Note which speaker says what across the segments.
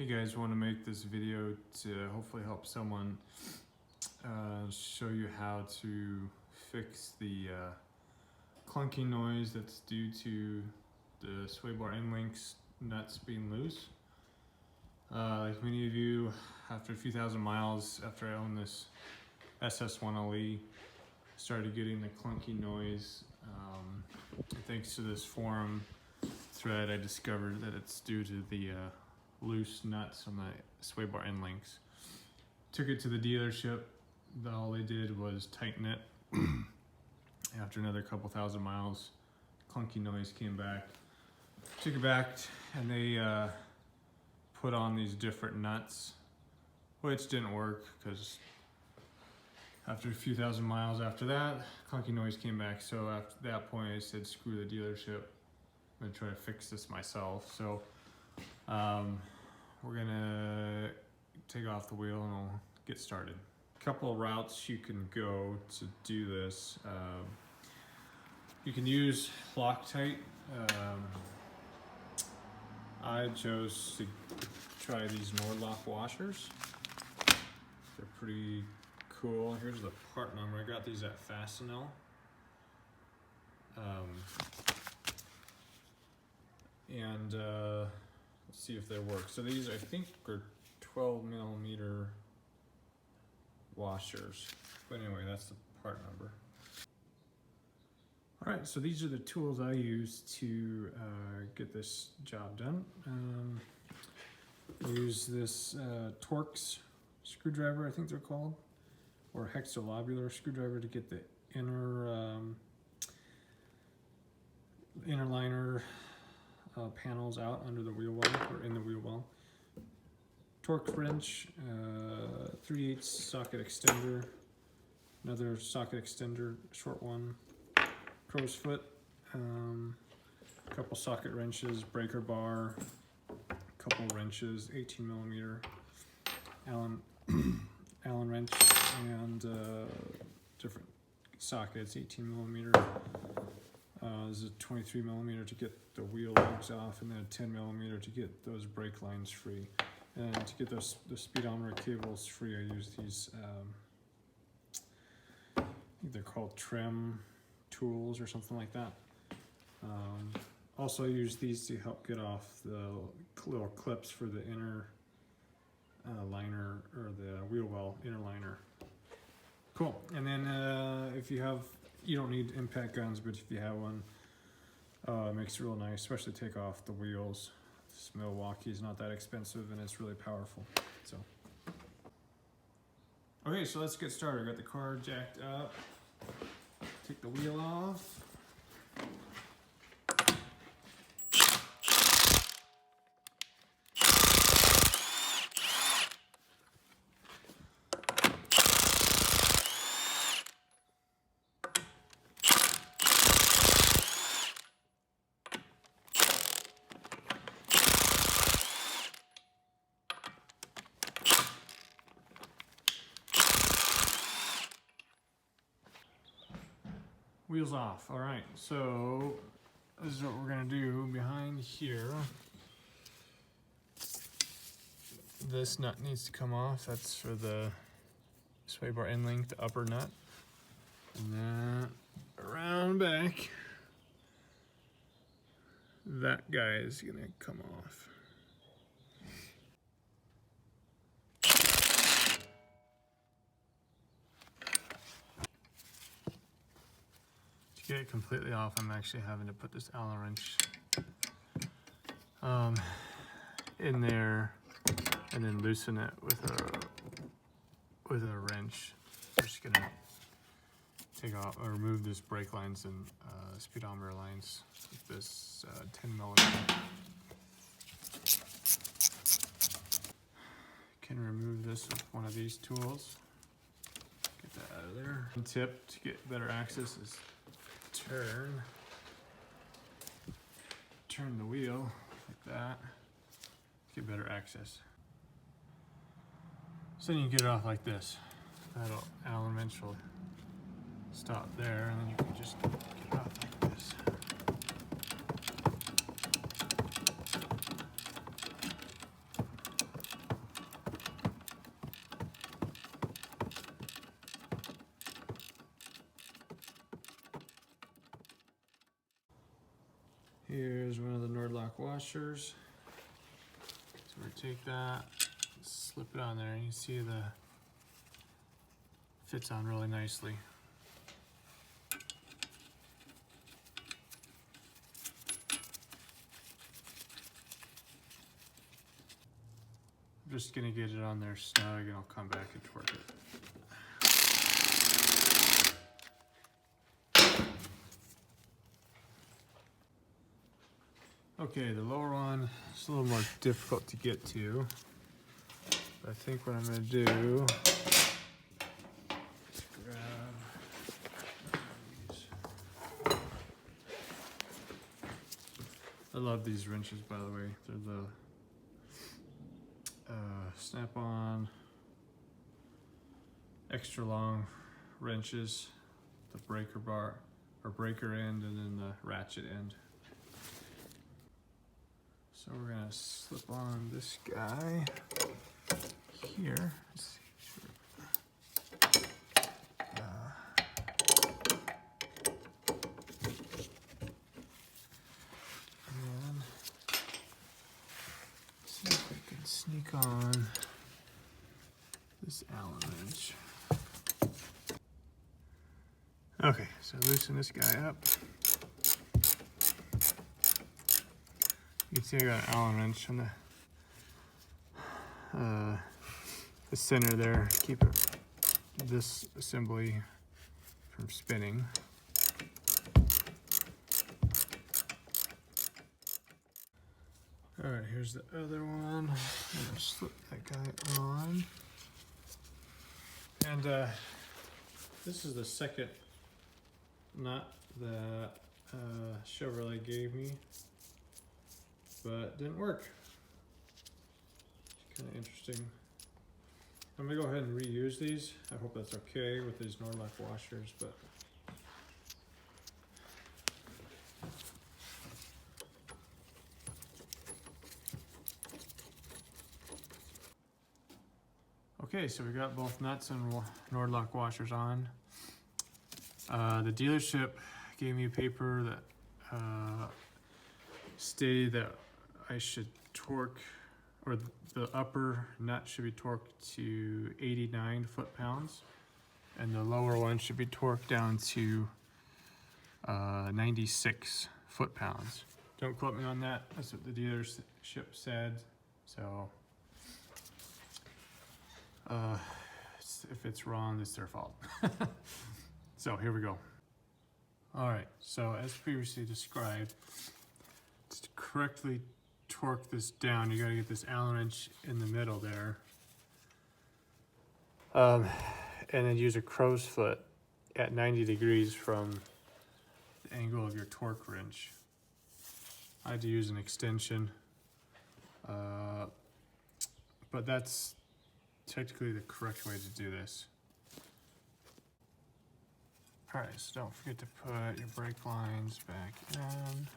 Speaker 1: Hey guys, want to make this video to hopefully help someone show you how to fix the clunking noise that's due to the sway bar end links nuts being loose. Like many of you, after a few thousand miles after I owned this SS1LE, started getting the clunky noise. Thanks to this forum thread, I discovered that it's due to the loose nuts on the sway bar end links. Took it to the dealership. All they did was tighten it. After another couple thousand miles, clunky noise came back. Took it back and they put on these different nuts, which didn't work because after a few thousand miles after that, clunky noise came back. So after that point, I said, screw the dealership. I'm gonna try to fix this myself. So we're gonna take off the wheel and we'll get started. A couple of routes you can go to do this. You can use Loctite. I chose to try these Nordlock washers. They're pretty cool. Here's the part number. I got these at Fastenal. Let's see if they work. So these, I think, are 12mm washers. But anyway, that's the part number. All right, so these are the tools I use to get this job done. I use this Torx screwdriver, I think they're called, or hexalobular screwdriver to get the inner liner panels out under the wheel well, or in the wheel well. Torque wrench, 3/8 socket extender, another socket extender, short one, crow's foot, a couple socket wrenches, breaker bar, a couple wrenches, 18mm Allen wrench, and different sockets, 18mm. There's a 23mm to get the wheel lugs off, and then a 10mm to get those brake lines free. And to get the speedometer cables free, I use these, I think they're called trim tools or something like that. Also, I use these to help get off the little clips for the inner liner, or the wheel well inner liner. Cool. And then if you have, you don't need impact guns, but if you have one, it makes it real nice, especially take off the wheels. This Milwaukee is not that expensive and it's really powerful. So, okay, so let's get started. I got the car jacked up. Take the wheel off. Wheels off. All right, so this is what we're gonna do behind here. This nut needs to come off. That's for the sway bar end link, the upper nut. And then around back, that guy is gonna come off. To get it completely off, I'm actually having to put this Allen wrench in there and then loosen it with a wrench. I'm just gonna take off or remove this brake lines and speedometer lines with this 10mm. Can remove this with one of these tools. Get that out of there. One tip to get better access is turn the wheel like that to get better access. So then you get it off like this. That Allen wrench will stop there, and then you can just get it off like this. here's one of the Nordlock washers. So we take that, slip it on there, and you see the fits on really nicely. I'm just gonna get it on there snug and I'll come back and torque it. Okay, the lower one is a little more difficult to get to. But I think what I'm gonna do is grab these. I love these wrenches, by the way. They're the snap-on extra long wrenches, the breaker bar or breaker end, and then the ratchet end. So we're gonna slip on this guy here. Let's see. And see if we can sneak on this Allen wrench. Okay, so loosen this guy up. You can see I got an Allen wrench on the center there. Keep this assembly from spinning. All right, here's the other one. I'm gonna slip that guy on. And this is the second nut that Chevrolet gave me, but didn't work. It's kind of interesting. I'm gonna go ahead and reuse these. I hope that's okay with these Nordlock washers, but okay, so we got both nuts and Nordlock washers on. The dealership gave me a paper that stated that I should torque, or the upper nut should be torqued to 89 foot-pounds, and the lower one should be torqued down to 96 foot-pounds. Don't quote me on that. That's what the dealership said. So if it's wrong, it's their fault. So here we go. All right, so as previously described, to correctly torque this down, you gotta get this Allen wrench in the middle there. And then use a crow's foot at 90 degrees from the angle of your torque wrench. I had to use an extension, but that's technically the correct way to do this. All right, so don't forget to put your brake lines back in.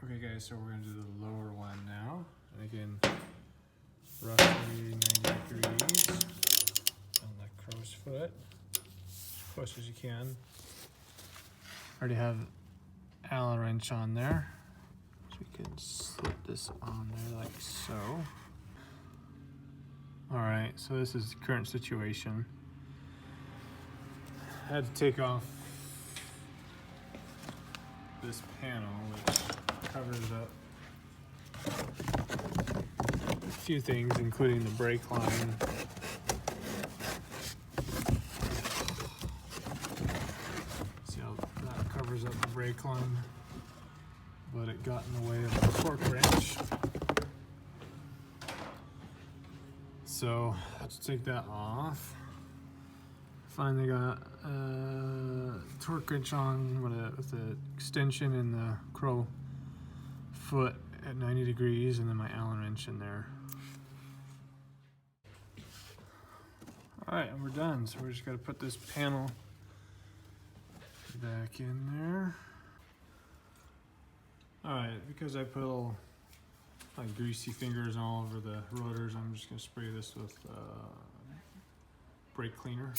Speaker 1: Okay guys, so we're gonna do the lower one now. And again, roughly 90 degrees on the crow's foot, as close as you can. Already have Allen wrench on there. So we can slip this on there like so. All right, so this is the current situation. I had to take off this panel, which covers up a few things, including the brake line. See how that covers up the brake line, but it got in the way of the torque wrench. So I have to take that off. Finally got torque wrench on with the extension and the crow foot at 90 degrees, and then my Allen wrench in there. All right, and we're done. So we're just gonna put this panel back in there. All right, because I put little like greasy fingers all over the rotors, I'm just gonna spray this with brake cleaner.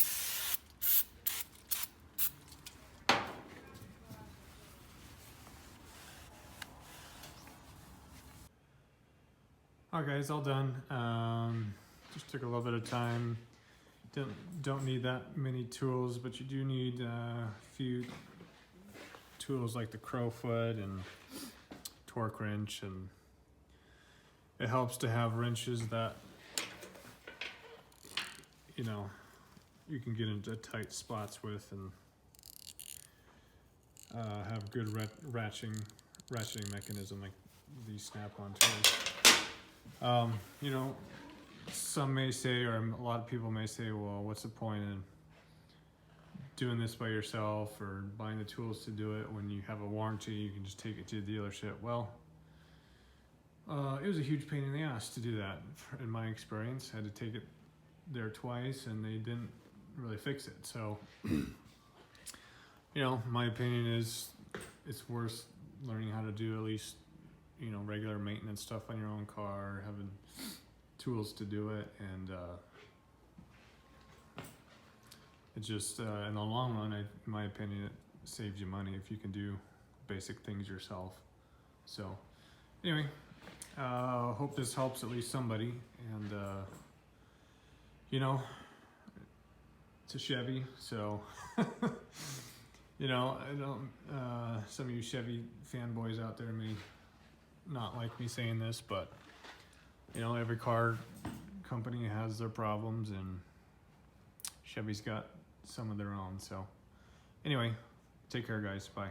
Speaker 1: All right, guys, all done. Just took a little bit of time. Don't need that many tools, but you do need a few tools like the crowfoot and torque wrench, and it helps to have wrenches that you can get into tight spots with and have good ratcheting mechanism like these snap-on tools. Some may say, or a lot of people may say, well, what's the point in doing this by yourself or buying the tools to do it when you have a warranty? You can just take it to the dealership. Well, it was a huge pain in the ass to do that. In my experience, I had to take it there twice and they didn't really fix it. So, my opinion is it's worth learning how to do at least, regular maintenance stuff on your own car, having tools to do it, and it just in the long run, in my opinion, it saves you money if you can do basic things yourself. So anyway, hope this helps at least somebody, and it's a Chevy, so I don't some of you Chevy fanboys out there may not like me saying this, but every car company has their problems, and Chevy's got some of their own. So anyway, take care, guys. Bye.